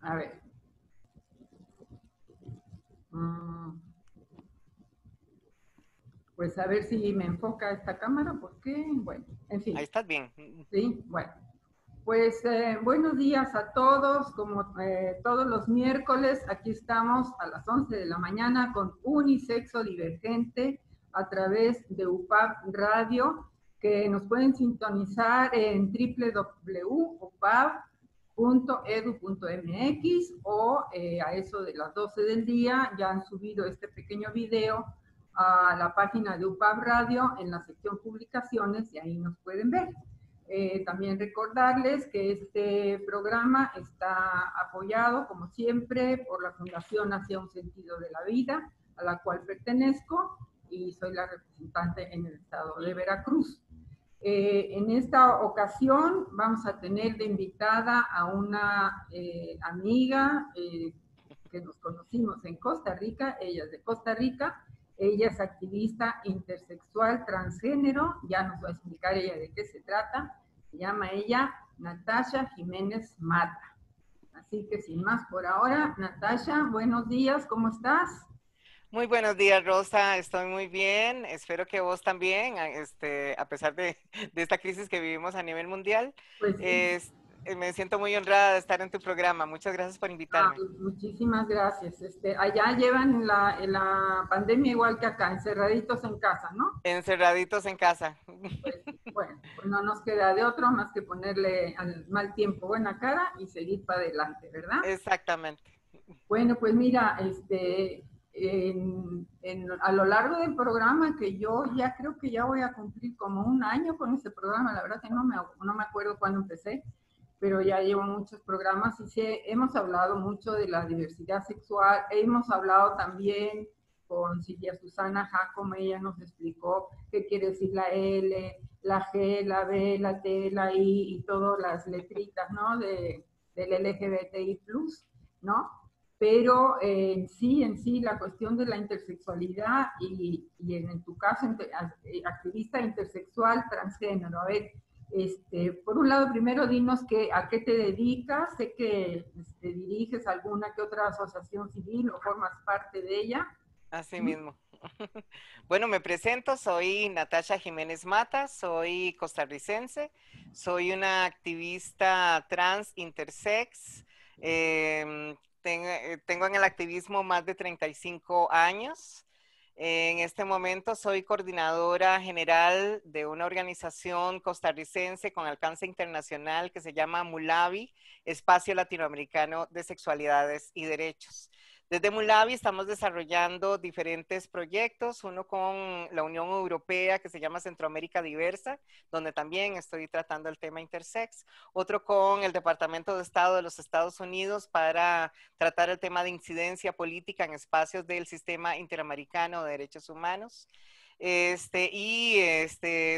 A ver. Pues a ver si me enfoca esta cámara, porque, bueno, en Ahí fin. estás bien. Sí, bueno. Pues buenos días a todos, como todos los miércoles, aquí estamos a las 11 de la mañana con Unisexo Divergente a través de UPAV Radio, que nos pueden sintonizar en www.upav.edu.mx o a eso de las 12 del día ya han subido este pequeño video a la página de UPAV Radio en la sección publicaciones y ahí nos pueden ver. También recordarles que este programa está apoyado, como siempre, por la Fundación Hacia un Sentido de la Vida, a la cual pertenezco y soy la representante en el estado de Veracruz. En esta ocasión vamos a tener de invitada a una amiga que nos conocimos en Costa Rica, ella es de Costa Rica, ella es activista intersexual transgénero, ya nos va a explicar ella de qué se trata. Se llama ella Natasha Jiménez Mata. Así que sin más por ahora, Natasha, buenos días, ¿cómo estás? Muy buenos días, Rosa. Estoy muy bien. Espero que vos también, a pesar de esta crisis que vivimos a nivel mundial. Pues sí. Me siento muy honrada de estar en tu programa. Muchas gracias por invitarme. Muchísimas gracias. Allá llevan la pandemia igual que acá, encerraditos en casa, ¿no? Encerraditos en casa. Pues bueno, pues no nos queda de otro más que ponerle al mal tiempo buena cara y seguir para adelante, ¿verdad? Exactamente. Bueno, pues mira, a lo largo del programa, que yo ya creo que ya voy a cumplir como un año con este programa, la verdad que no me acuerdo cuándo empecé, pero ya llevo muchos programas y sí, hemos hablado mucho de la diversidad sexual, hemos hablado también con Silvia Susana Jacome, ella nos explicó qué quiere decir la L, la G, la B, la T, la I y todas las letritas, ¿no? Del LGBTI+, ¿no? Pero en sí, la cuestión de la intersexualidad en tu caso, activista intersexual transgénero. A ver, por un lado, primero dinos a qué te dedicas, sé que diriges alguna que otra asociación civil o formas parte de ella. Así ¿Mm? mismo. Bueno, me presento, soy Natasha Jiménez Mata, soy costarricense, soy una activista trans intersex, tengo en el activismo más de 35 años. En este momento soy coordinadora general de una organización costarricense con alcance internacional que se llama MULAVI, Espacio Latinoamericano de Sexualidades y Derechos. Desde MULAVI estamos desarrollando diferentes proyectos, uno con la Unión Europea que se llama Centroamérica Diversa, donde también estoy tratando el tema intersex, otro con el Departamento de Estado de los Estados Unidos para tratar el tema de incidencia política en espacios del Sistema Interamericano de Derechos Humanos.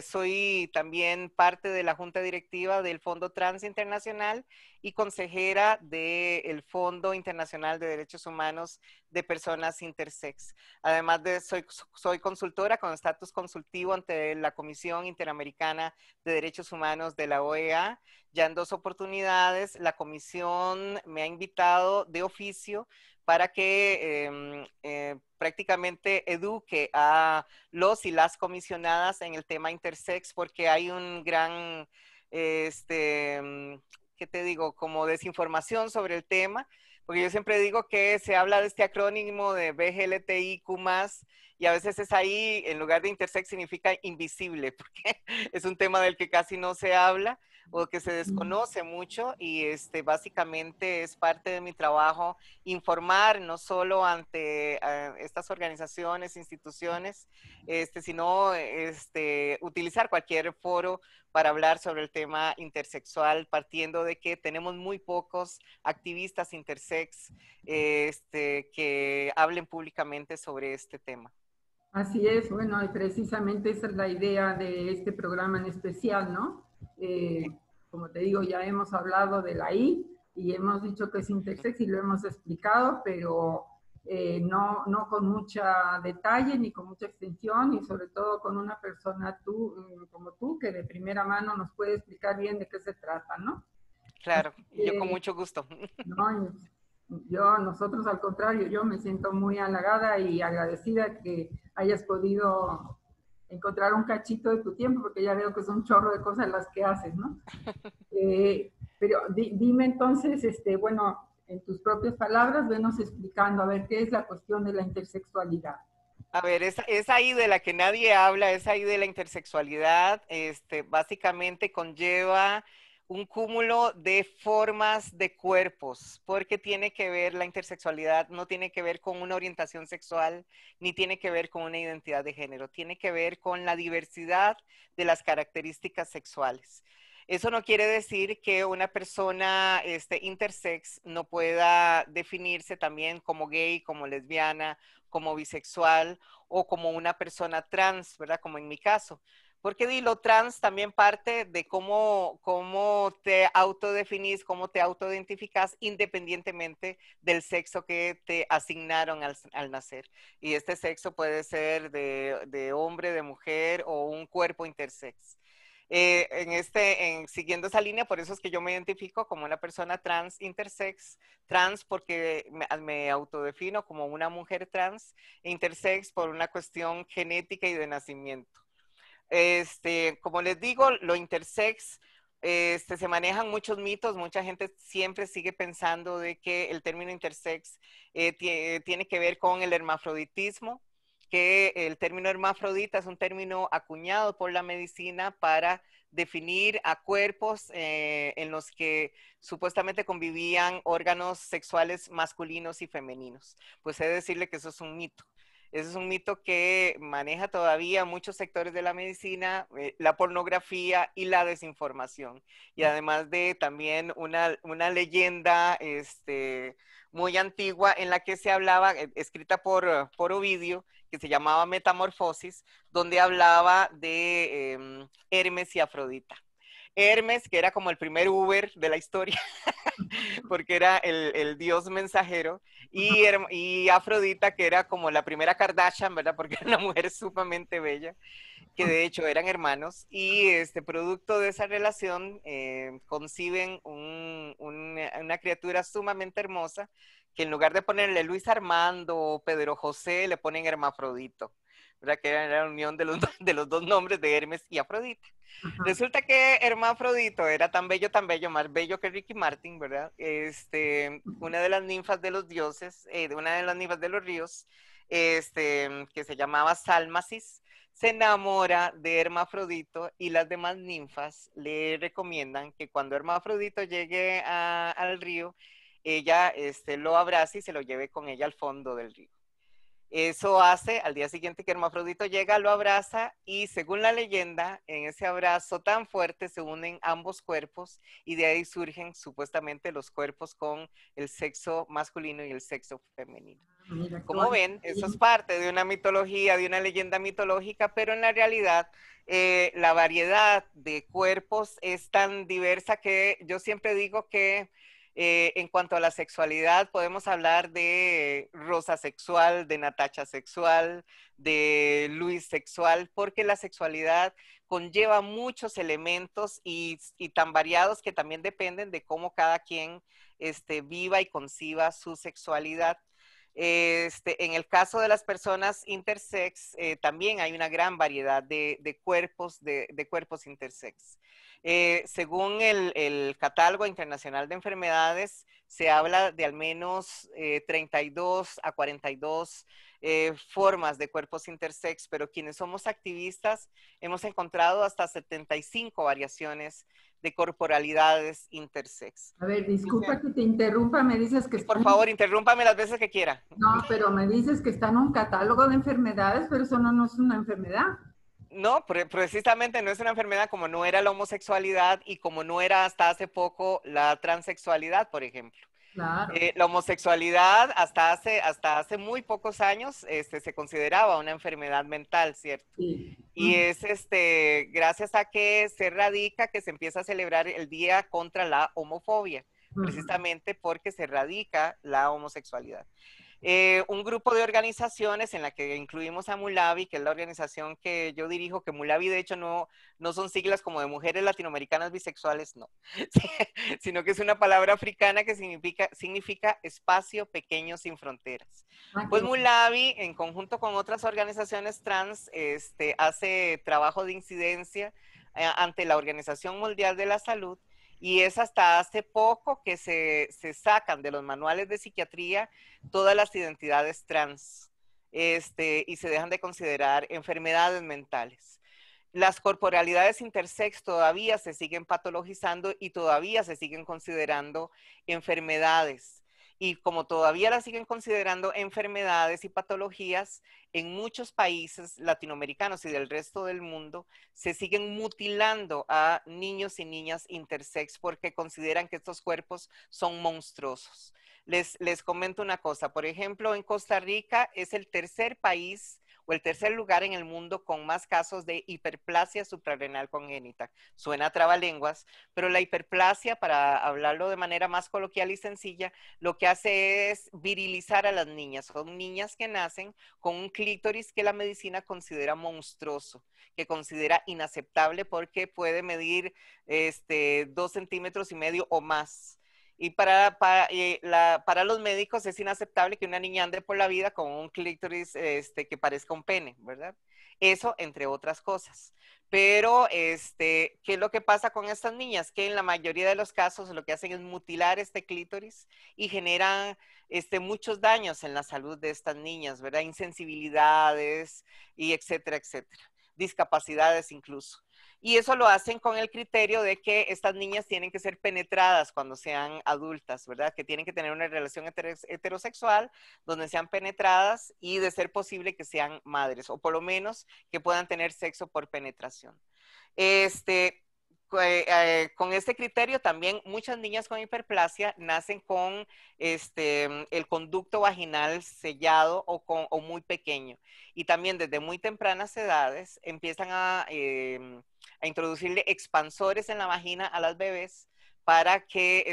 Soy también parte de la Junta Directiva del Fondo Trans Internacional y consejera del Fondo Internacional de Derechos Humanos de Personas Intersex. Además de soy consultora con estatus consultivo ante la Comisión Interamericana de Derechos Humanos de la OEA. Ya en 2 oportunidades la comisión me ha invitado de oficio para que prácticamente eduque a los y las comisionadas en el tema intersex, porque hay un gran, ¿qué te digo? Como desinformación sobre el tema, porque yo siempre digo que se habla de este acrónimo de BGLTIQ+, y a veces es ahí, en lugar de intersex significa invisible, porque es un tema del que casi no se habla o que se desconoce mucho y básicamente es parte de mi trabajo informar no solo ante estas organizaciones, instituciones, sino utilizar cualquier foro para hablar sobre el tema intersexual, partiendo de que tenemos muy pocos activistas intersex que hablen públicamente sobre este tema. Así es, bueno, y precisamente esa es la idea de este programa en especial, ¿no? Sí. Como te digo, ya hemos hablado de la I y hemos dicho que es intersex y lo hemos explicado, pero no con mucha detalle ni con mucha extensión y sobre todo con una persona como tú que de primera mano nos puede explicar bien de qué se trata, ¿no? Claro, Así y yo con que, mucho gusto. ¿no? Nosotros al contrario, yo me siento muy halagada y agradecida que hayas podido encontrar un cachito de tu tiempo, porque ya veo que son un chorro de cosas las que haces, ¿no? Pero dime entonces, bueno, en tus propias palabras, venos explicando, a ver, ¿qué es la cuestión de la intersexualidad? A ver, es ahí de la que nadie habla, es ahí de la intersexualidad, básicamente conlleva un cúmulo de formas de cuerpos, porque tiene que ver, la intersexualidad no tiene que ver con una orientación sexual, ni tiene que ver con una identidad de género, tiene que ver con la diversidad de las características sexuales. Eso no quiere decir que una persona intersex no pueda definirse también como gay, como lesbiana, como bisexual o como una persona trans, ¿verdad? Como en mi caso. Porque lo trans también parte de cómo te autodefinís, cómo te autoidentificas independientemente del sexo que te asignaron al nacer. Y este sexo puede ser de hombre, de mujer o un cuerpo intersex. Siguiendo esa línea, por eso es que yo me identifico como una persona trans, intersex, trans porque me autodefino como una mujer trans, e intersex por una cuestión genética y de nacimiento. Como les digo, lo intersex, se manejan muchos mitos, mucha gente siempre sigue pensando de que el término intersex tiene que ver con el hermafroditismo, que el término hermafrodita es un término acuñado por la medicina para definir a cuerpos en los que supuestamente convivían órganos sexuales masculinos y femeninos. Pues he de decirle que eso es un mito. Ese es un mito que maneja todavía muchos sectores de la medicina, la pornografía y la desinformación. Y además de también una leyenda muy antigua en la que se hablaba, escrita por Ovidio, que se llamaba Metamorfosis, donde hablaba de Hermes y Afrodita. Hermes, que era como el primer Uber de la historia, porque era el dios mensajero, y Afrodita, que era como la primera Kardashian, ¿verdad? Porque era una mujer sumamente bella, que de hecho eran hermanos, y producto de esa relación conciben una criatura sumamente hermosa, que en lugar de ponerle Luis Armando o Pedro José, le ponen Hermafrodito, ¿verdad? Que era la unión de los dos nombres de Hermes y Afrodita. Ajá. Resulta que Hermafrodito era tan bello, más bello que Ricky Martin, ¿verdad? Una de las ninfas de los dioses, una de las ninfas de los ríos, que se llamaba Sálmasis, se enamora de Hermafrodito y las demás ninfas le recomiendan que cuando Hermafrodito llegue al río, ella lo abrace y se lo lleve con ella al fondo del río. Eso hace al día siguiente que Hermafrodito llega, lo abraza y según la leyenda, en ese abrazo tan fuerte se unen ambos cuerpos y de ahí surgen supuestamente los cuerpos con el sexo masculino y el sexo femenino. Mira, qué Como bonito. ven, eso es parte de una mitología, de una leyenda mitológica, pero en la realidad la variedad de cuerpos es tan diversa que yo siempre digo que en cuanto a la sexualidad podemos hablar de Rosa sexual, de Natacha sexual, de Luis sexual, porque la sexualidad conlleva muchos elementos y tan variados que también dependen de cómo cada quien viva y conciba su sexualidad. En el caso de las personas intersex, también hay una gran variedad de cuerpos, de cuerpos intersex. Según el Catálogo Internacional de Enfermedades, se habla de al menos 32 a 42 formas de cuerpos intersex, pero quienes somos activistas hemos encontrado hasta 75 variaciones de corporalidades intersex. A ver, disculpa que te interrumpa, me dices que Y está por favor, interrúmpame las veces que quiera. no, pero me dices que está en un catálogo de enfermedades, pero eso no es una enfermedad. No, precisamente no es una enfermedad como no era la homosexualidad y como no era hasta hace poco la transexualidad, por ejemplo. Claro. La homosexualidad hasta hace muy pocos años se consideraba una enfermedad mental, ¿cierto? Sí. Y es gracias a que se radica que se empieza a celebrar el Día contra la Homofobia, Ujú. precisamente porque se radica la homosexualidad. un grupo de organizaciones en la que incluimos a Mulavi, que es la organización que yo dirijo, que Mulavi de hecho no son siglas como de mujeres latinoamericanas bisexuales, no, sino que es una palabra africana que significa espacio pequeño sin fronteras. Ah, qué Pues bueno. Mulavi, en conjunto con otras organizaciones trans, hace trabajo de incidencia ante la Organización Mundial de la Salud, y es hasta hace poco que se sacan de los manuales de psiquiatría todas las identidades trans, y se dejan de considerar enfermedades mentales. Las corporalidades intersex todavía se siguen patologizando y todavía se siguen considerando enfermedades. Y como todavía las siguen considerando enfermedades y patologías, en muchos países latinoamericanos y del resto del mundo se siguen mutilando a niños y niñas intersex porque consideran que estos cuerpos son monstruosos. Les comento una cosa, por ejemplo, en Costa Rica es el tercer país o el tercer lugar en el mundo con más casos de hiperplasia suprarrenal congénita. Suena a trabalenguas, pero la hiperplasia, para hablarlo de manera más coloquial y sencilla, lo que hace es virilizar a las niñas. Son niñas que nacen con un clítoris que la medicina considera monstruoso, que considera inaceptable porque puede medir 2,5 centímetros o más. Y para los médicos es inaceptable que una niña ande por la vida con un clítoris que parezca un pene, ¿verdad? Eso, entre otras cosas. Pero, ¿qué es lo que pasa con estas niñas? Que en la mayoría de los casos lo que hacen es mutilar este clítoris y generan muchos daños en la salud de estas niñas, ¿verdad? Insensibilidades y etcétera, etcétera. Discapacidades incluso. Y eso lo hacen con el criterio de que estas niñas tienen que ser penetradas cuando sean adultas, ¿verdad? Que tienen que tener una relación heterosexual donde sean penetradas y de ser posible que sean madres, o por lo menos que puedan tener sexo por penetración. Este, con este criterio también muchas niñas con hiperplasia nacen con el conducto vaginal sellado o muy pequeño. Y también desde muy tempranas edades empiezan a introducirle expansores en la vagina a las bebés para que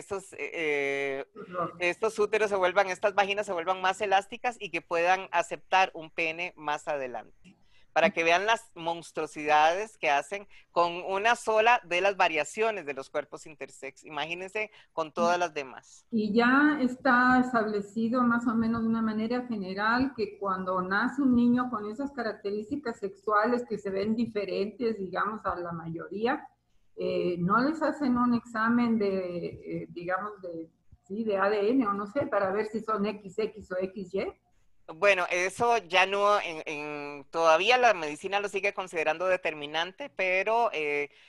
estos úteros se vuelvan, estas vaginas se vuelvan más elásticas y que puedan aceptar un pene más adelante, para que vean las monstruosidades que hacen con una sola de las variaciones de los cuerpos intersex. Imagínense con todas las demás. Y ya está establecido más o menos de una manera general que cuando nace un niño con esas características sexuales que se ven diferentes, digamos, a la mayoría, no les hacen un examen de, digamos, sí, de ADN o no sé, para ver si son XX o XY. Bueno, eso ya no, todavía la medicina lo sigue considerando determinante, pero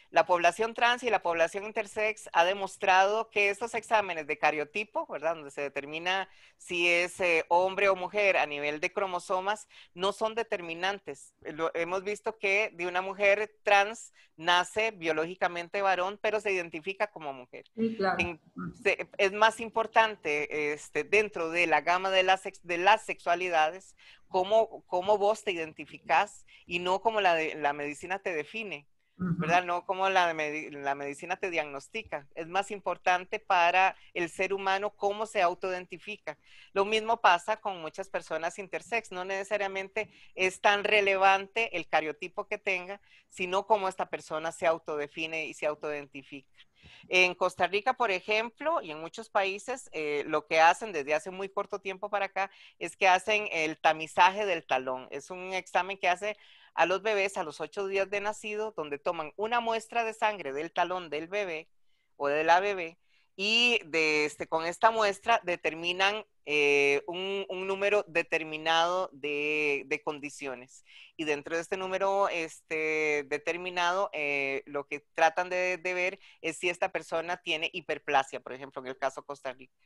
la población trans y la población intersex ha demostrado que estos exámenes de cariotipo, ¿verdad? Donde se determina si es hombre o mujer a nivel de cromosomas, no son determinantes. Hemos visto que de una mujer trans nace biológicamente varón, pero se identifica como mujer. Sí, claro. Es más importante dentro de la gama de las sexualidades cómo vos te identificás y no como la medicina te define, Uh-huh. ¿verdad? No como la medicina te diagnostica. Es más importante para el ser humano cómo se autoidentifica. Lo mismo pasa con muchas personas intersex. No necesariamente es tan relevante el cariotipo que tenga, sino cómo esta persona se autodefine y se autoidentifica. En Costa Rica, por ejemplo, y en muchos países, lo que hacen desde hace muy corto tiempo para acá es que hacen el tamizaje del talón. Es un examen que hace a los bebés a los 8 días de nacido, donde toman una muestra de sangre del talón del bebé o de la bebé y con esta muestra determinan un número determinado de condiciones. Y dentro de este número determinado, lo que tratan de ver es si esta persona tiene hiperplasia, por ejemplo, en el caso Costa Rica.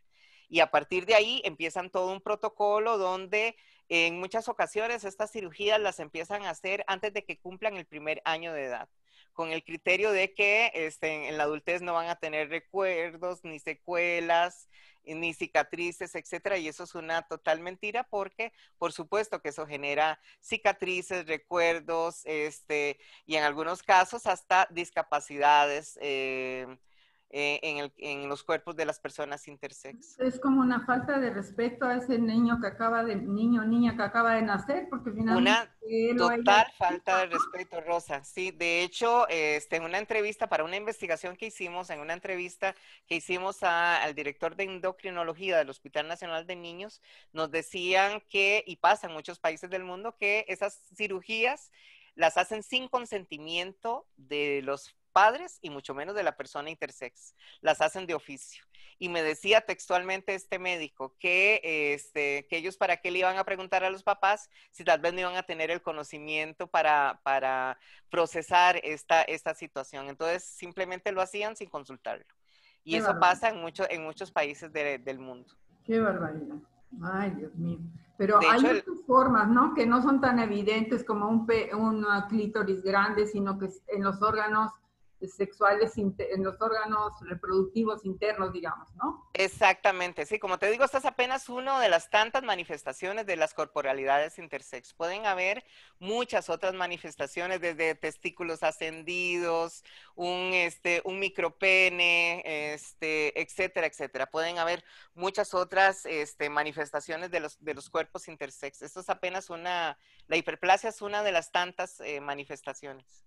Y a partir de ahí empiezan todo un protocolo donde en muchas ocasiones estas cirugías las empiezan a hacer antes de que cumplan el primer año de edad, con el criterio de que en la adultez no van a tener recuerdos, ni secuelas, ni cicatrices, etcétera, y eso es una total mentira porque, por supuesto, que eso genera cicatrices, recuerdos, y en algunos casos hasta discapacidades en los cuerpos de las personas intersex. Es como una falta de respeto a ese niño que acaba de, niño o niña que acaba de nacer, porque finalmente Una él o ella... total falta de respeto, Rosa. Sí, de hecho, en una entrevista, para una investigación que hicimos, en una entrevista que hicimos al director de endocrinología del Hospital Nacional de Niños, nos decían que, y pasa en muchos países del mundo, que esas cirugías las hacen sin consentimiento de los padres y mucho menos de la persona intersex. Las hacen de oficio. Y me decía textualmente este médico que ellos para qué le iban a preguntar a los papás si tal vez no iban a tener el conocimiento para procesar esta situación. Entonces simplemente lo hacían sin consultarlo. Y Qué eso barbaridad, pasa en muchos países del mundo. qué barbaridad. Ay, Dios mío. Pero De hay hecho, otras formas, ¿no? Que no son tan evidentes como un clítoris grande, sino que en los órganos sexuales, en los órganos reproductivos internos, digamos, ¿no? exactamente, sí, como te digo, esta es apenas una de las tantas manifestaciones de las corporalidades intersex. Pueden haber muchas otras manifestaciones, desde testículos ascendidos, un micropene, etcétera, etcétera. Pueden haber muchas otras manifestaciones de los cuerpos intersex. Esto es apenas la hiperplasia es una de las tantas manifestaciones.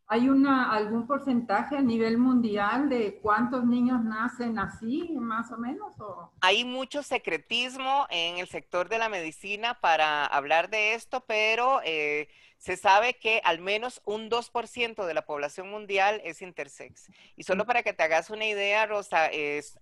¿Hay algún porcentaje a nivel mundial de cuántos niños nacen así, más o menos? ¿O? Hay mucho secretismo en el sector de la medicina para hablar de esto, pero se sabe que al menos un 2% de la población mundial es intersex. Y solo para que te hagas una idea, Rosa,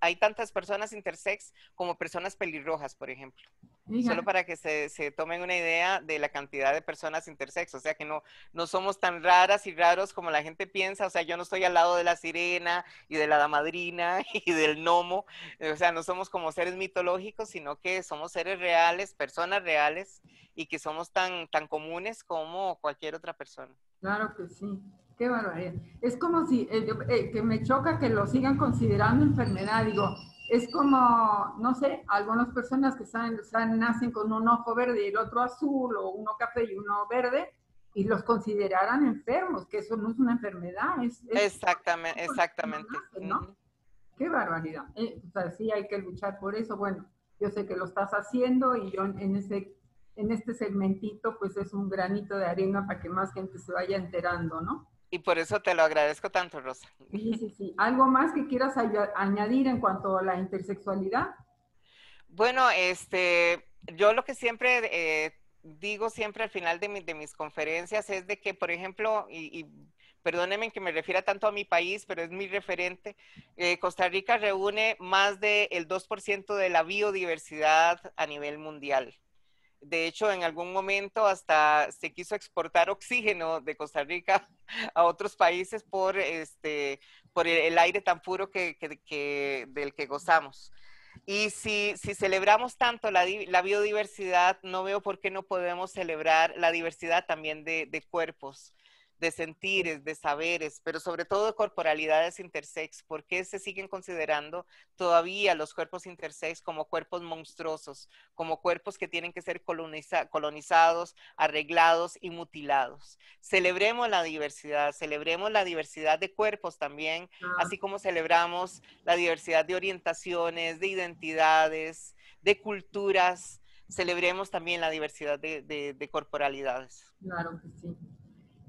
hay tantas personas intersex como personas pelirrojas, por ejemplo. Solo Digan, para que se tomen una idea de la cantidad de personas intersex, o sea que no somos tan raras y raros como la gente piensa, o sea, yo no estoy al lado de la sirena y de la damadrina y del gnomo, o sea, no somos como seres mitológicos, sino que somos seres reales, personas reales, y que somos tan comunes como cualquier otra persona. claro que sí. Qué barbaridad. Es como si, que me choca que lo sigan considerando enfermedad. Digo, es como, no sé, algunas personas que nacen con un ojo verde y el otro azul, o uno café y uno verde, y los consideraran enfermos, que eso no es una enfermedad, es Exactamente, como exactamente. nacen, ¿no? Ujú. Qué barbaridad. O sea, sí hay que luchar por eso. Bueno, yo sé que lo estás haciendo y yo en este segmentito, pues es un granito de arena para que más gente se vaya enterando, ¿no? Y por eso te lo agradezco tanto, Rosa. Sí, sí, sí. ¿Algo más que quieras añadir en cuanto a la intersexualidad? Bueno, yo lo que siempre digo siempre al final de mis conferencias es de que, por ejemplo, y perdónenme que me refiera tanto a mi país, pero es mi referente, Costa Rica reúne más del 2% de la biodiversidad a nivel mundial. De hecho, en algún momento hasta se quiso exportar oxígeno de Costa Rica a otros países por el aire tan puro del que gozamos. Y si celebramos tanto la biodiversidad, no veo por qué no podemos celebrar la diversidad también de cuerpos, de sentires, de saberes, pero sobre todo de corporalidades intersex. ¿Por qué se siguen considerando todavía los cuerpos intersex como cuerpos monstruosos, como cuerpos que tienen que ser colonizados, arreglados y mutilados? Celebremos la diversidad de cuerpos también, Ah, así como celebramos la diversidad de orientaciones, de identidades, de culturas. Celebremos también la diversidad de corporalidades. claro que sí.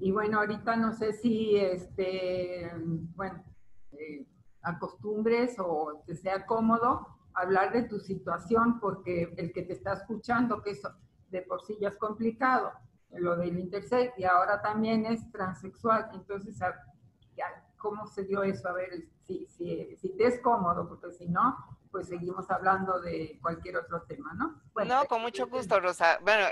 Y bueno, ahorita no sé si, bueno, eh, acostumbres o te sea cómodo hablar de tu situación, porque el que te está escuchando, que eso de por sí ya es complicado, lo del intersex, y ahora también es transexual, entonces, ya, ¿cómo se dio eso? A ver, si te es cómodo, porque si no, pues seguimos hablando de cualquier otro tema, ¿no? Bueno, No, con mucho gusto, Rosa. Bueno,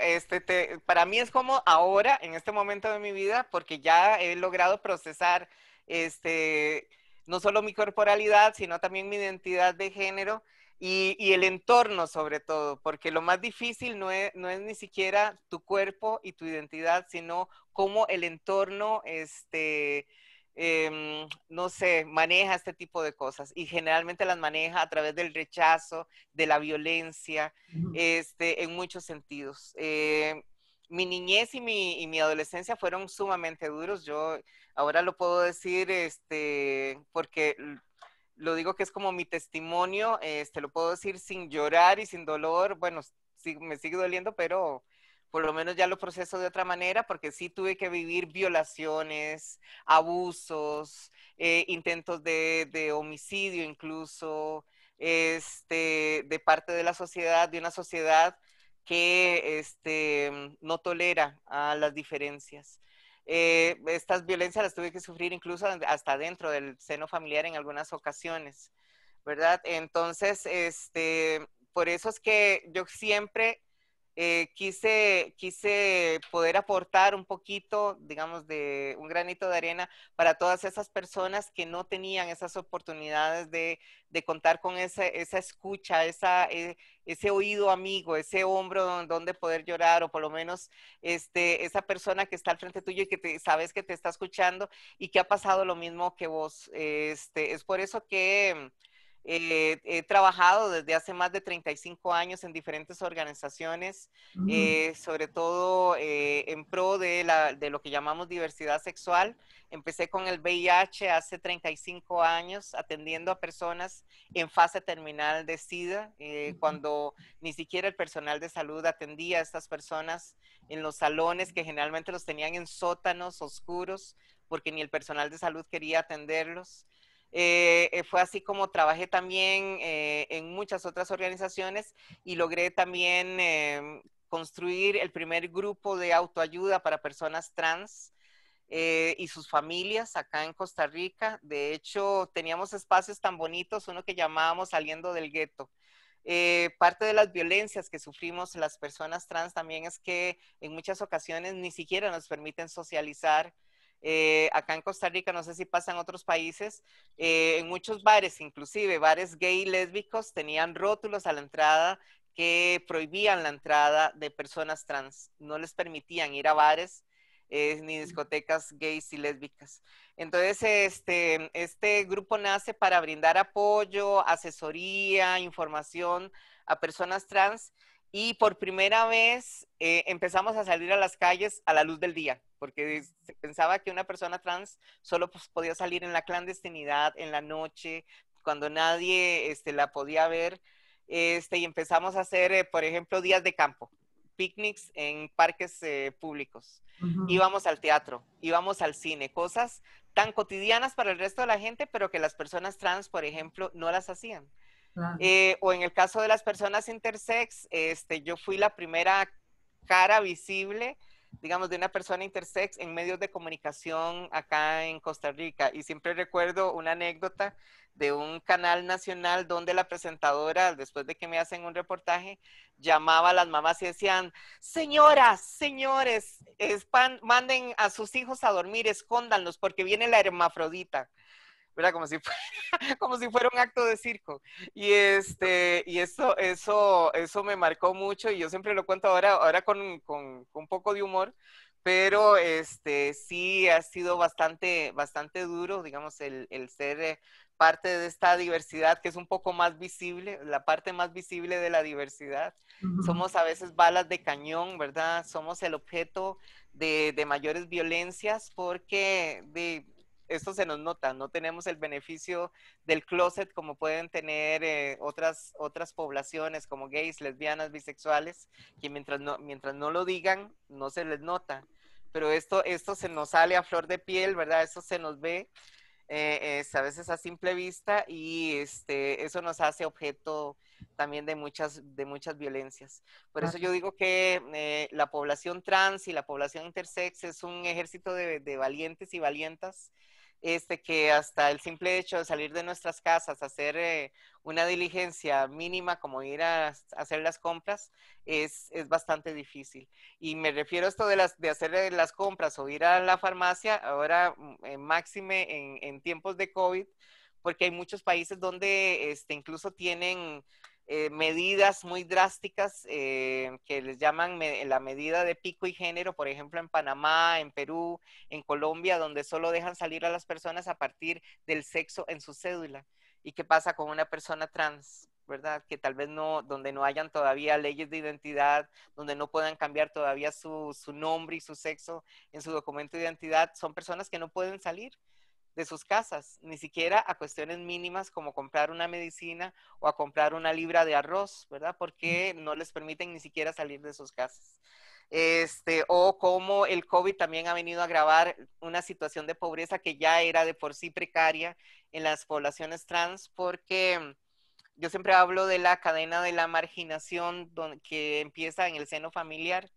para mí es como ahora, en este momento de mi vida, porque ya he logrado procesar, este, no solo mi corporalidad, sino también mi identidad de género y el entorno sobre todo, porque lo más difícil no es ni siquiera tu cuerpo y tu identidad, sino cómo el entorno, no sé, maneja este tipo de cosas y generalmente las maneja a través del rechazo, de la violencia, en muchos sentidos. Mi niñez y mi adolescencia fueron sumamente duros. Yo ahora lo puedo decir porque lo digo que es como mi testimonio, lo puedo decir sin llorar y sin dolor, bueno, sí, me sigue doliendo, pero por lo menos ya lo proceso de otra manera, porque sí tuve que vivir violaciones, abusos, intentos de homicidio incluso, de parte de la sociedad, de una sociedad que no tolera a las diferencias. Estas violencias las tuve que sufrir incluso hasta dentro del seno familiar en algunas ocasiones, ¿verdad? Entonces, por eso es que yo siempre quise poder aportar un poquito, digamos, de un granito de arena para todas esas personas que no tenían esas oportunidades de contar con esa escucha, ese oído amigo, ese hombro donde poder llorar, o por lo menos esa persona que está al frente tuyo y que sabes que te está escuchando y que ha pasado lo mismo que vos. Es por eso que he trabajado desde hace más de 35 años en diferentes organizaciones, sobre todo en pro de lo que llamamos diversidad sexual. Empecé con el VIH hace 35 años, atendiendo a personas en fase terminal de SIDA, cuando ni siquiera el personal de salud atendía a estas personas en los salones que generalmente los tenían en sótanos oscuros, porque ni el personal de salud quería atenderlos. Fue así como trabajé también en muchas otras organizaciones y logré también construir el primer grupo de autoayuda para personas trans y sus familias acá en Costa Rica. De hecho, teníamos espacios tan bonitos, uno que llamábamos Saliendo del Gueto. Parte de las violencias que sufrimos las personas trans también es que en muchas ocasiones ni siquiera nos permiten socializar. Acá en Costa Rica, no sé si pasa en otros países, en muchos bares, inclusive bares gay lésbicos, tenían rótulos a la entrada que prohibían la entrada de personas trans, no les permitían ir a bares ni discotecas gays y lésbicas. Entonces, este grupo nace para brindar apoyo, asesoría, información a personas trans, y por primera vez empezamos a salir a las calles a la luz del día, porque se pensaba que una persona trans solo pues, podía salir en la clandestinidad, en la noche, cuando nadie la podía ver. Y empezamos a hacer, por ejemplo, días de campo, picnics en parques públicos. Íbamos al teatro, íbamos al cine, cosas tan cotidianas para el resto de la gente, pero que las personas trans, por ejemplo, no las hacían. Claro. O en el caso de las personas intersex, yo fui la primera cara visible, digamos, de una persona intersex en medios de comunicación acá en Costa Rica. Y siempre recuerdo una anécdota de un canal nacional donde la presentadora, después de que me hacen un reportaje, llamaba a las mamás y decían: señoras, señores, manden a sus hijos a dormir, escóndanlos porque viene la hermafrodita. ¿Verdad? Como si fuera un acto de circo. Y eso me marcó mucho, y yo siempre lo cuento ahora con un poco de humor, pero sí ha sido bastante duro, digamos, el ser parte de esta diversidad que es un poco más visible, la parte más visible de la diversidad. Somos a veces balas de cañón, ¿verdad? Somos el objeto de mayores violencias porque esto se nos nota, no tenemos el beneficio del closet como pueden tener otras poblaciones como gays, lesbianas, bisexuales, que mientras no lo digan, no se les nota. Pero esto se nos sale a flor de piel, ¿verdad? Esto se nos ve a veces a simple vista, y eso nos hace objeto también de muchas violencias. Por eso yo digo que la población trans y la población intersex es un ejército de valientes y valientas, que hasta el simple hecho de salir de nuestras casas, hacer una diligencia mínima como ir a hacer las compras, es bastante difícil. Y me refiero a esto de hacer las compras o ir a la farmacia, ahora máxime en tiempos de COVID, porque hay muchos países donde incluso tienen medidas muy drásticas que les llaman la medida de pico y género, por ejemplo en Panamá, en Perú, en Colombia, donde solo dejan salir a las personas a partir del sexo en su cédula. ¿Y qué pasa con una persona trans? ¿Verdad? Que tal vez donde no hayan todavía leyes de identidad, donde no puedan cambiar todavía su nombre y su sexo en su documento de identidad, son personas que no pueden salir de sus casas, ni siquiera a cuestiones mínimas como comprar una medicina o a comprar una libra de arroz, ¿verdad? Porque no les permiten ni siquiera salir de sus casas. O como el COVID también ha venido a agravar una situación de pobreza que ya era de por sí precaria en las poblaciones trans, porque yo siempre hablo de la cadena de la marginación que empieza en el seno familiar,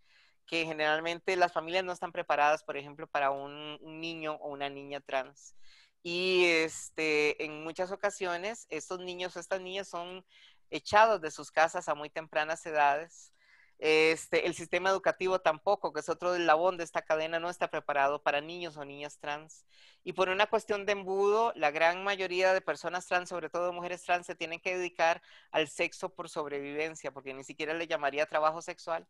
que generalmente las familias no están preparadas, por ejemplo, para un niño o una niña trans. Y en muchas ocasiones estos niños o estas niñas son echados de sus casas a muy tempranas edades. El sistema educativo tampoco, que es otro eslabón de esta cadena, no está preparado para niños o niñas trans. Y por una cuestión de embudo, la gran mayoría de personas trans, sobre todo mujeres trans, se tienen que dedicar al sexo por sobrevivencia, porque ni siquiera le llamaría trabajo sexual.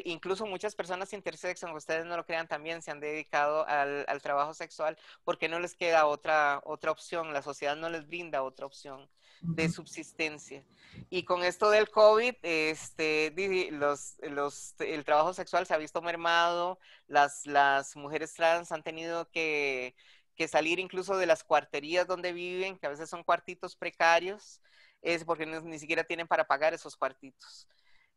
Incluso muchas personas intersex, aunque ustedes no lo crean, también se han dedicado al trabajo sexual porque no les queda otra opción, la sociedad no les brinda otra opción de subsistencia. Y con esto del COVID, el trabajo sexual se ha visto mermado, las mujeres trans han tenido que salir incluso de las cuarterías donde viven, que a veces son cuartitos precarios, es porque ni siquiera tienen para pagar esos cuartitos.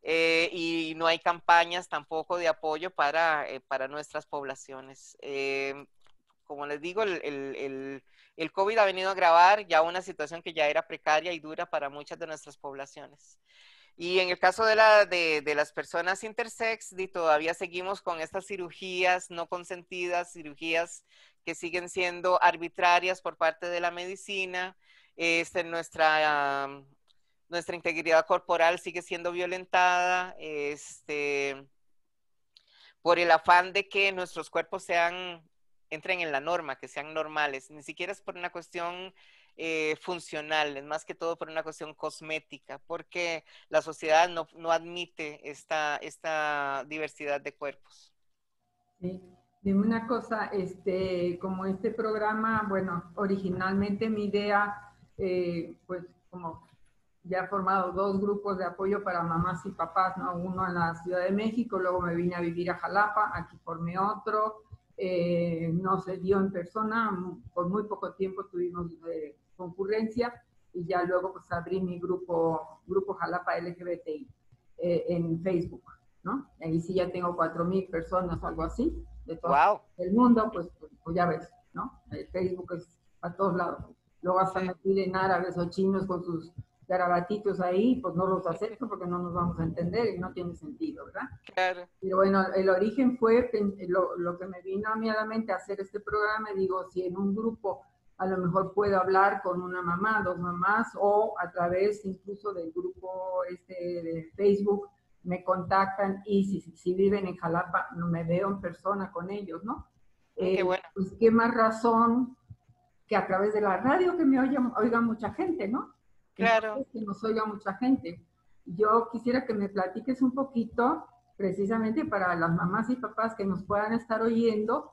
Y no hay campañas tampoco de apoyo para nuestras poblaciones. Como les digo, el COVID ha venido a agravar ya una situación que ya era precaria y dura para muchas de nuestras poblaciones. Y en el caso de las personas intersex, todavía seguimos con estas cirugías no consentidas, cirugías que siguen siendo arbitrarias por parte de la medicina. Nuestra integridad corporal sigue siendo violentada, por el afán de que nuestros cuerpos entren en la norma, que sean normales. Ni siquiera es por una cuestión funcional, es más que todo por una cuestión cosmética, porque la sociedad no admite esta diversidad de cuerpos. Sí. Dime una cosa, como este programa, bueno, originalmente mi idea, pues como ya he formado dos grupos de apoyo para mamás y papás, ¿no? Uno en la Ciudad de México, luego me vine a vivir a Jalapa, aquí formé otro, no se dio en persona, por muy poco tiempo tuvimos concurrencia y ya luego pues abrí mi grupo Jalapa LGBTI en Facebook, ¿no? Ahí sí ya tengo 4,000 personas o algo así, de todo Wow. el mundo, pues ya ves, ¿no? El Facebook es a todos lados. Luego hasta me piden árabes o chinos con sus garabatitos ahí, pues no los acepto porque no nos vamos a entender y no tiene sentido, ¿verdad? Claro. Pero bueno, el origen fue lo que me vino a mí a la mente hacer este programa. Digo, si en un grupo a lo mejor puedo hablar con una mamá, dos mamás, o a través incluso del grupo de Facebook me contactan y si viven en Jalapa, no me veo en persona con ellos, ¿no? Qué bueno. Pues qué más razón que a través de la radio que me oiga mucha gente, ¿no? Claro. Entonces, que nos oiga mucha gente. Yo quisiera que me platiques un poquito, precisamente para las mamás y papás que nos puedan estar oyendo,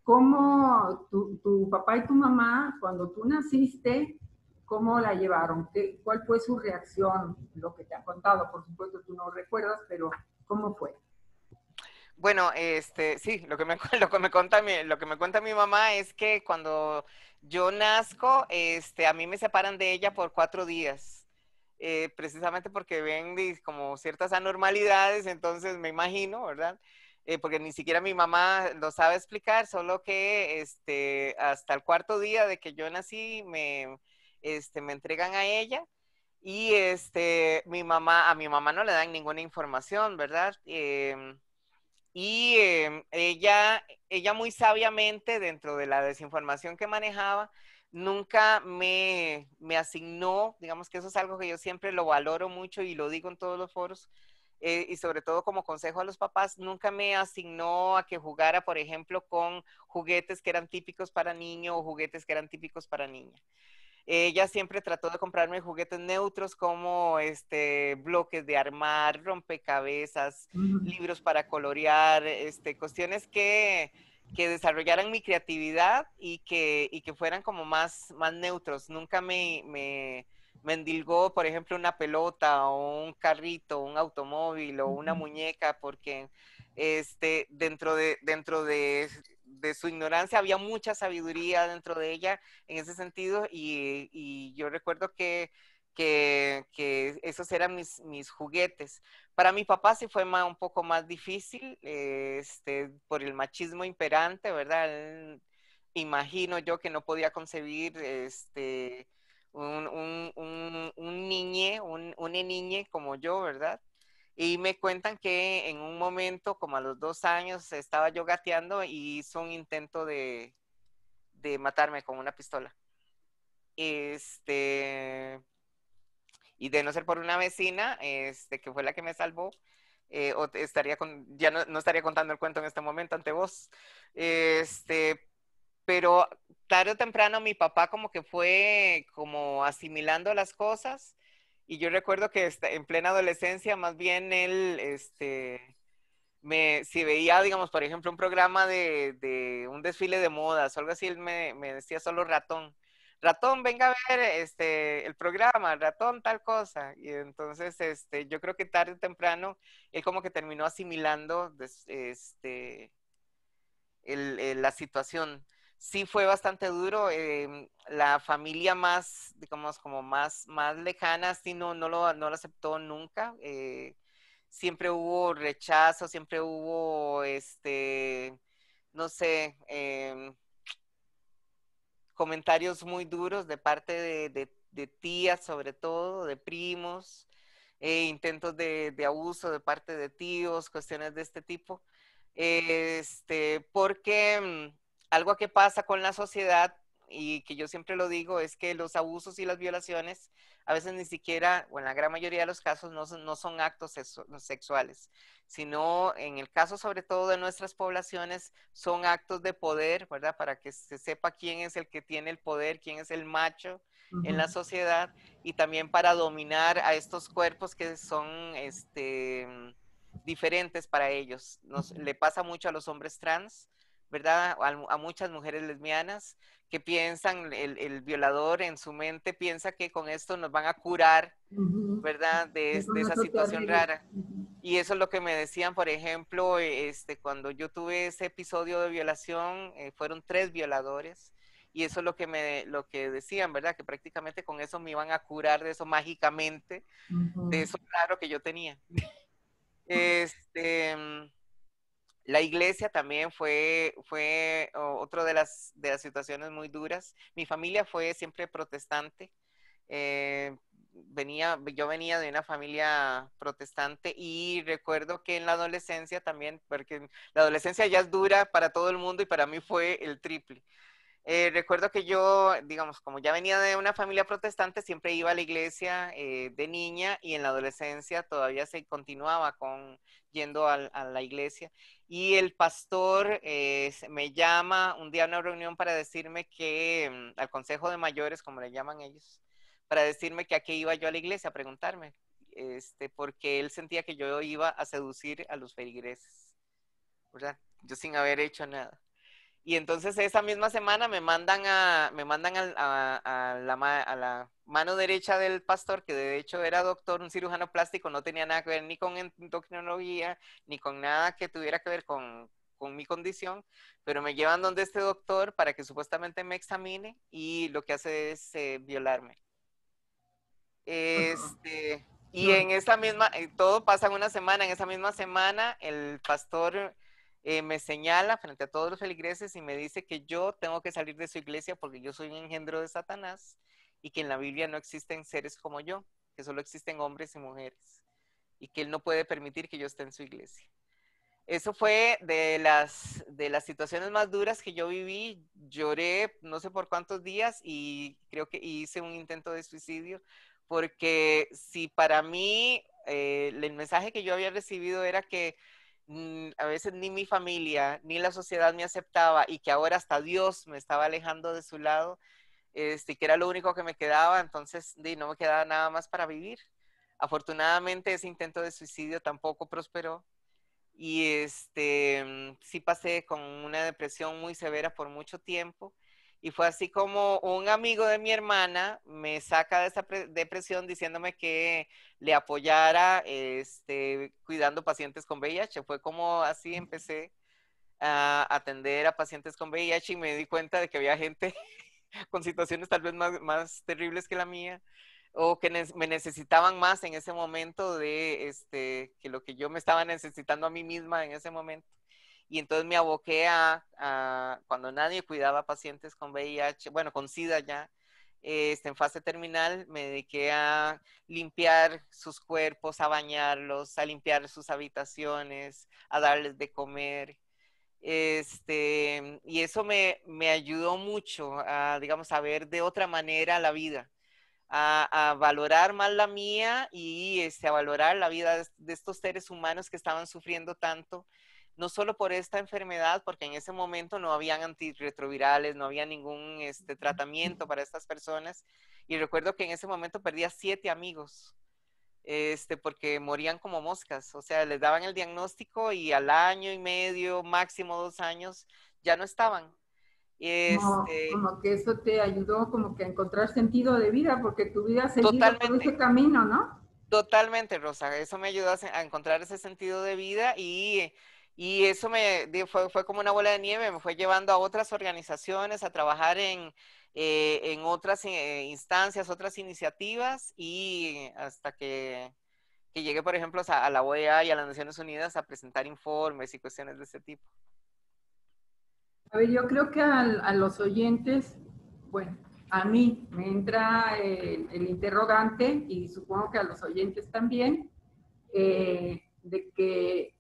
cómo tu papá y tu mamá, cuando tú naciste, cómo la llevaron, cuál fue su reacción, lo que te han contado, por supuesto tú no recuerdas, pero ¿cómo fue? Bueno, sí, lo que me cuenta mi mamá es que cuando yo nazco, a mí me separan de ella por 4 días, precisamente porque ven como ciertas anormalidades, entonces me imagino, ¿verdad? Porque ni siquiera mi mamá lo sabe explicar, solo que hasta el 4.º día de que yo nací me entregan a ella. Y a mi mamá no le dan ninguna información, ¿verdad? Y ella muy sabiamente, dentro de la desinformación que manejaba, nunca me asignó, digamos que eso es algo que yo siempre lo valoro mucho y lo digo en todos los foros, y sobre todo como consejo a los papás, nunca me asignó a que jugara, por ejemplo, con juguetes que eran típicos para niño o juguetes que eran típicos para niña. Ella siempre trató de comprarme juguetes neutros como bloques de armar, rompecabezas, libros para colorear, cuestiones que desarrollaran mi creatividad y que fueran como más neutros. Nunca me endilgó, por ejemplo, una pelota o un carrito, un automóvil o una muñeca, porque dentro de de su ignorancia había mucha sabiduría dentro de ella en ese sentido y yo recuerdo que esos eran mis juguetes. Para mi papá sí fue un poco más difícil, por el machismo imperante, ¿verdad? Imagino yo que no podía concebir una niñe como yo, ¿verdad? Y me cuentan que en un momento, como a los 2 años, estaba yo gateando y hizo un intento de matarme con una pistola. Y de no ser por una vecina, que fue la que me salvó, ya no estaría contando el cuento en este momento ante vos. Pero tarde o temprano mi papá como que fue como asimilando las cosas y yo recuerdo que en plena adolescencia más bien él, si veía, digamos, por ejemplo, un programa de un desfile de modas o algo así, él me decía solo ratón. Ratón, venga a ver el programa, ratón, tal cosa. Y entonces, yo creo que tarde o temprano, él como que terminó asimilando la situación. Sí fue bastante duro. La familia más, digamos, como más lejana, sí no lo aceptó nunca. Siempre hubo rechazo, siempre hubo, no sé, comentarios muy duros de parte de tías, sobre todo, de primos, intentos de abuso de parte de tíos, cuestiones de este tipo. Porque algo que pasa con la sociedad y que yo siempre lo digo es que los abusos y las violaciones a veces ni siquiera, o en la gran mayoría de los casos, no son actos sexuales, sino en el caso sobre todo de nuestras poblaciones, son actos de poder, ¿verdad? Para que se sepa quién es el que tiene el poder, quién es el macho en la sociedad y también para dominar a estos cuerpos que son, diferentes para ellos. Le pasa mucho a los hombres trans, ¿verdad? A muchas mujeres lesbianas que piensan, el violador en su mente piensa que con esto nos van a curar, ¿verdad? De esa situación rara. Y eso es lo que me decían, por ejemplo, cuando yo tuve ese episodio de violación, fueron 3 violadores. Y eso es lo que decían, ¿verdad? Que prácticamente con eso me iban a curar de eso mágicamente, de eso raro que yo tenía. Este, la iglesia también fue otra de las situaciones muy duras. Mi familia fue siempre protestante. Eh, yo venía de una familia protestante y recuerdo que en la adolescencia también, porque la adolescencia ya es dura para todo el mundo y para mí fue el triple. Recuerdo que yo, digamos, como ya venía de una familia protestante, siempre iba a la iglesia de niña y en la adolescencia todavía se continuaba yendo a la iglesia. Y el pastor me llama un día a una reunión para decirme que, al consejo de mayores, como le llaman ellos, para decirme que a qué iba yo a la iglesia, a preguntarme, porque él sentía que yo iba a seducir a los feligreses, ¿verdad? Yo sin haber hecho nada. Y entonces esa misma semana me mandan a la mano derecha del pastor, que de hecho era doctor, un cirujano plástico, no tenía nada que ver ni con endocrinología, ni con nada que tuviera que ver con mi condición, pero me llevan donde este doctor para que supuestamente me examine y lo que hace es violarme. Y en esa misma, todo pasa en una semana, en esa misma semana el pastor me señala frente a todos los feligreses y me dice que yo tengo que salir de su iglesia porque yo soy un engendro de Satanás y que en la Biblia no existen seres como yo, que solo existen hombres y mujeres y que él no puede permitir que yo esté en su iglesia. Eso fue de las situaciones más duras que yo viví. Lloré no sé por cuántos días y creo que hice un intento de suicidio, porque si para mí el mensaje que yo había recibido era que a veces ni mi familia ni la sociedad me aceptaba y que ahora hasta Dios me estaba alejando de su lado, que era lo único que me quedaba, entonces no me quedaba nada más para vivir. Afortunadamente ese intento de suicidio tampoco prosperó y sí pasé con una depresión muy severa por mucho tiempo y fue así como un amigo de mi hermana me saca de esa depresión diciéndome que le apoyara cuidando pacientes con VIH. Fue como así empecé a atender a pacientes con VIH y me di cuenta de que había gente con situaciones tal vez más terribles que la mía o que me necesitaban más en ese momento de que lo que yo me estaba necesitando a mí misma en ese momento. Y entonces me aboqué cuando nadie cuidaba a pacientes con VIH, bueno, con SIDA ya, en fase terminal, me dediqué a limpiar sus cuerpos, a bañarlos, a limpiar sus habitaciones, a darles de comer. Y eso me ayudó mucho a, digamos, a ver de otra manera la vida, a valorar más la mía y a valorar la vida de estos seres humanos que estaban sufriendo tanto, no solo por esta enfermedad, porque en ese momento no habían antirretrovirales, no había ningún tratamiento para estas personas. Y recuerdo que en ese momento perdí a 7 amigos, porque morían como moscas. O sea, les daban el diagnóstico y al año y medio, máximo 2 años, ya no estaban. Como que eso te ayudó como que a encontrar sentido de vida, porque tu vida ha seguido por Totalmente. ese camino, ¿no? Totalmente, Rosa. Eso me ayudó a encontrar ese sentido de vida y eso fue como una bola de nieve, me fue llevando a otras organizaciones, a trabajar en otras instancias, otras iniciativas y hasta que llegué, por ejemplo, a la OEA y a las Naciones Unidas a presentar informes y cuestiones de este tipo. A ver, yo creo que a los oyentes, bueno, a mí me entra el interrogante y supongo que a los oyentes también, de que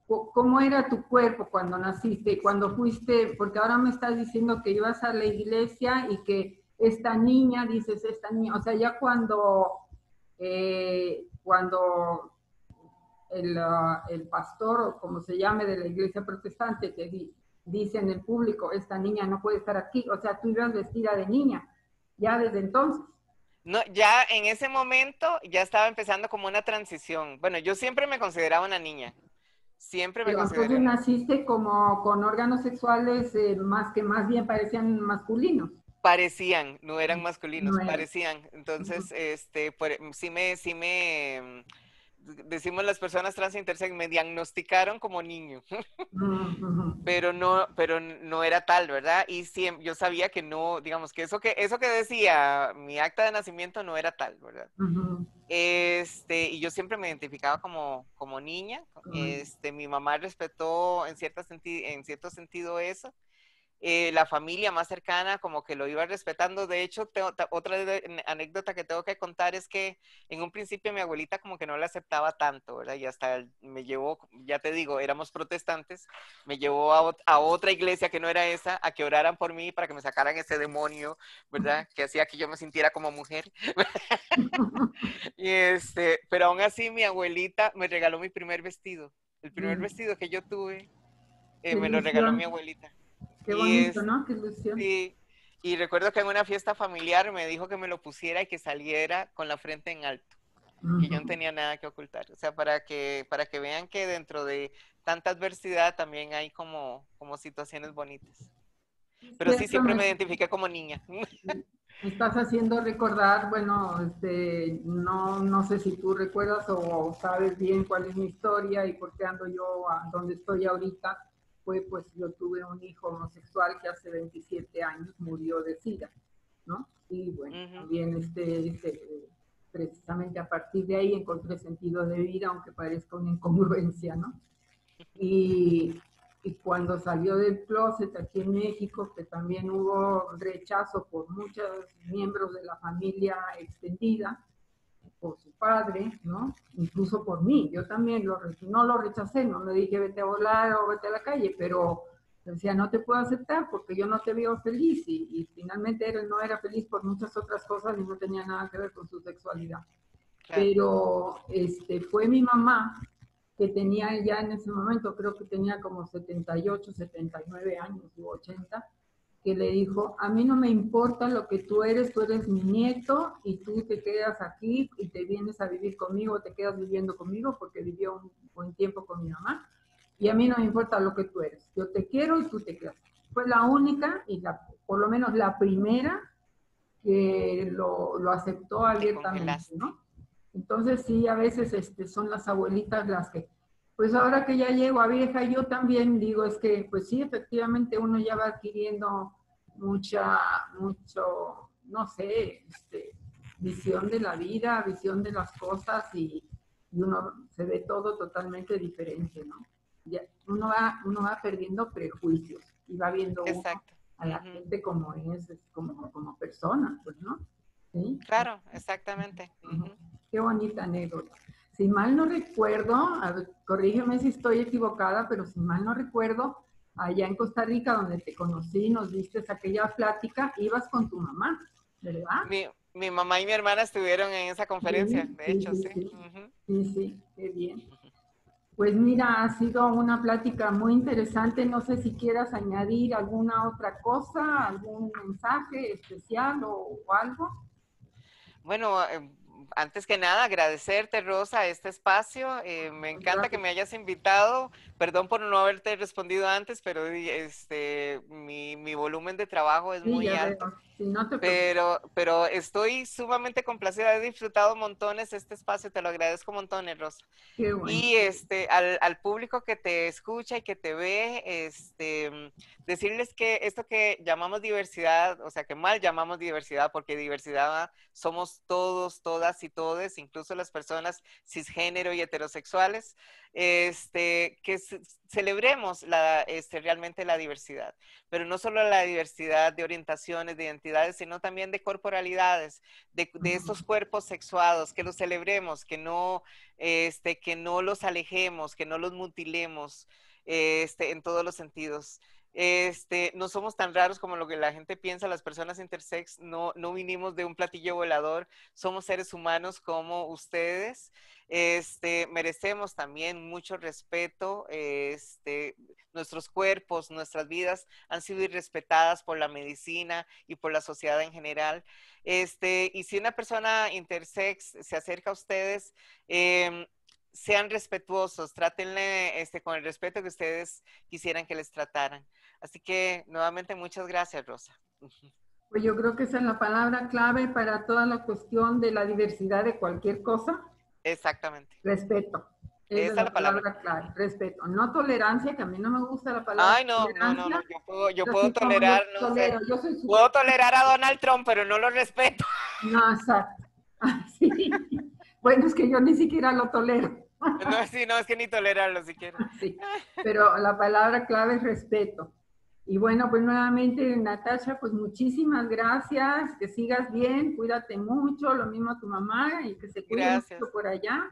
cómo era tu cuerpo cuando naciste, cuando fuiste, porque ahora me estás diciendo que ibas a la iglesia y que esta niña, dices esta niña, o sea, ya cuando el pastor o como se llame de la iglesia protestante te dice en el público, esta niña no puede estar aquí, o sea, tú ibas vestida de niña, ya desde entonces. No, ya en ese momento ya estaba empezando como una transición. Bueno, yo siempre me consideraba una niña. Siempre me Pero consideré entonces una. naciste como con órganos sexuales más bien parecían masculinos. Parecían, no eran No masculinos, eran. parecían. Uh -huh. Entonces, decimos las personas trans e intersex, me diagnosticaron como niño. Uh -huh. Pero no era tal, ¿verdad? Y siempre, yo sabía que no, digamos que eso que decía mi acta de nacimiento no era tal, ¿verdad? Uh -huh. Y yo siempre me identificaba como niña. Mi mamá respetó en cierto sentido eso. La familia más cercana como que lo iba respetando. De hecho, otra anécdota que tengo que contar es que en un principio mi abuelita como que no la aceptaba tanto, ¿verdad? Y hasta me llevó, ya te digo, éramos protestantes, me llevó a otra iglesia que no era esa, a que oraran por mí para que me sacaran ese demonio, ¿verdad? Que hacía que yo me sintiera como mujer. Pero aún así mi abuelita me regaló mi primer vestido. El primer vestido que yo tuve, Qué me lo regaló mi ilusión. abuelita. Qué Y bonito, ¿no? Qué ilusión. sí, y recuerdo que en una fiesta familiar me dijo que me lo pusiera y que saliera con la frente en alto, Uh que yo -huh. no tenía nada que ocultar. O sea, para que vean que dentro de tanta adversidad también hay como situaciones bonitas. Pero sí, Cierto, siempre me identifiqué como niña. me estás haciendo recordar, bueno, no sé si tú recuerdas o sabes bien cuál es mi historia y por qué ando yo a donde estoy ahorita. Pues yo tuve un hijo homosexual que hace 27 años murió de SIDA, ¿no? Y bueno, Ujú. también precisamente a partir de ahí encontré sentido de vida, aunque parezca una incongruencia, ¿no? Y, y cuando salió del closet aquí en México, que también hubo rechazo por muchos miembros de la familia extendida, por su padre, ¿no? Incluso por mí. Yo también no lo rechacé, no le dije vete a volar o vete a la calle, pero decía no te puedo aceptar porque yo no te veo feliz y finalmente él no era feliz por muchas otras cosas y no tenía nada que ver con su sexualidad. Claro. Pero fue mi mamá que tenía ya en ese momento, creo que tenía como 78, 79 años u 80, que le dijo, a mí no me importa lo que tú eres mi nieto y tú te quedas aquí y te vienes a vivir conmigo, te quedas viviendo conmigo porque vivió un buen tiempo con mi mamá y a mí no me importa lo que tú eres, yo te quiero y tú te quedas. Fue la única y por lo menos la primera que lo aceptó Que abiertamente, congelaste. ¿no? Entonces sí, a veces son las abuelitas las que Pues ahora que ya llego a vieja, yo también digo, es que, pues sí, efectivamente uno ya va adquiriendo mucho, no sé, visión de la vida, visión de las cosas y uno se ve todo totalmente diferente, ¿no? Ya, uno va perdiendo prejuicios y va viendo uno Exacto. a la gente como es, como persona, pues, ¿no? ¿Sí? Claro, exactamente. Qué bonita anécdota. Si mal no recuerdo, a ver, corrígeme si estoy equivocada, pero si mal no recuerdo, allá en Costa Rica, donde te conocí, nos diste aquella plática, ibas con tu mamá, ¿verdad? Mi mamá y mi hermana estuvieron en esa conferencia, Sí, de sí, hecho, sí, sí. sí, sí, sí, qué bien. Pues mira, ha sido una plática muy interesante. No sé si quieras añadir alguna otra cosa, algún mensaje especial o algo. Bueno, antes que nada, agradecerte, Rosa, este espacio. Me encanta que Gracias. me hayas invitado. Perdón por no haberte respondido antes, pero mi volumen de trabajo es Sí, muy ya alto. veo. Sí, no te preocupes. Pero estoy sumamente complacida, he disfrutado montones este espacio, te lo agradezco montones, Rosa. Qué bueno. Y al público que te escucha y que te ve, decirles que esto que llamamos diversidad, o sea, que mal llamamos diversidad, porque diversidad somos todos, todas y todes, incluso las personas cisgénero y heterosexuales, que celebremos realmente la diversidad, pero no solo la diversidad de orientaciones, de identidades, sino también de corporalidades, de estos cuerpos sexuados, que los celebremos, que no los alejemos, que no los mutilemos, en todos los sentidos. No somos tan raros como lo que la gente piensa, las personas intersex no vinimos de un platillo volador, somos seres humanos como ustedes, merecemos también mucho respeto, nuestros cuerpos, nuestras vidas han sido irrespetadas por la medicina y por la sociedad en general, y si una persona intersex se acerca a ustedes, sean respetuosos, trátenle con el respeto que ustedes quisieran que les trataran. Así que nuevamente muchas gracias, Rosa. Pues yo creo que esa es la palabra clave para toda la cuestión de la diversidad de cualquier cosa. Exactamente. Respeto. Esa es Esa es la la palabra. palabra clave. Respeto. No tolerancia, que a mí no me gusta la palabra Ay, no, no, no, no. tolerancia. Yo Así puedo como yo tolerar, no sé. tolero, yo soy Puedo súper. tolerar a Donald Trump, pero no lo respeto. No, exacto. Sí. Bueno, es que yo ni siquiera lo tolero. No, sí, no, es que ni tolerarlo siquiera. Sí. Pero la palabra clave es respeto. Y bueno, pues nuevamente, Natasha, pues muchísimas gracias, que sigas bien, cuídate mucho, lo mismo a tu mamá y que se cuide Gracias. mucho por allá.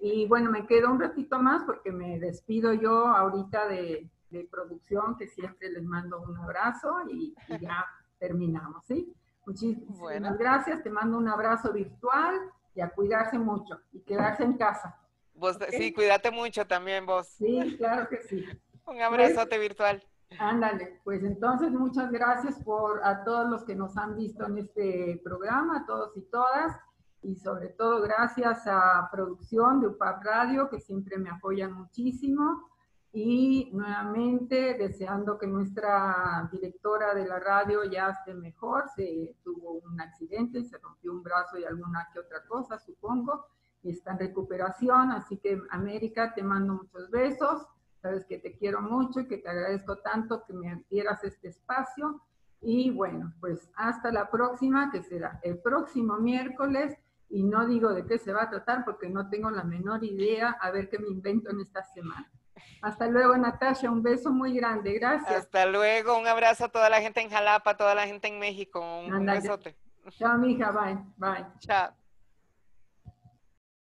Y bueno, me quedo un ratito más porque me despido yo ahorita de producción, que siempre les mando un abrazo y ya terminamos, ¿sí? Muchísimas Bueno, gracias, te mando un abrazo virtual y a cuidarse mucho y quedarse en casa. vos, sí, ¿Okay? cuídate mucho también vos. Sí, claro que sí. Un Pues abrazote virtual. ándale, pues entonces muchas gracias a todos los que nos han visto en este programa, a todos y todas, y sobre todo gracias a producción de UPAP Radio, que siempre me apoyan muchísimo, y nuevamente deseando que nuestra directora de la radio ya esté mejor, se tuvo un accidente, se rompió un brazo y alguna que otra cosa, supongo, y está en recuperación, así que América, te mando muchos besos. Sabes que te quiero mucho y que te agradezco tanto que me dieras este espacio. Y bueno, pues hasta la próxima, que será el próximo miércoles. Y no digo de qué se va a tratar porque no tengo la menor idea. A ver qué me invento en esta semana. Hasta luego, Natasha. Un beso muy grande. Gracias. Hasta luego. Un abrazo a toda la gente en Jalapa, a toda la gente en México. Un Anda, besote. chao, mija. Bye. Bye. Chao.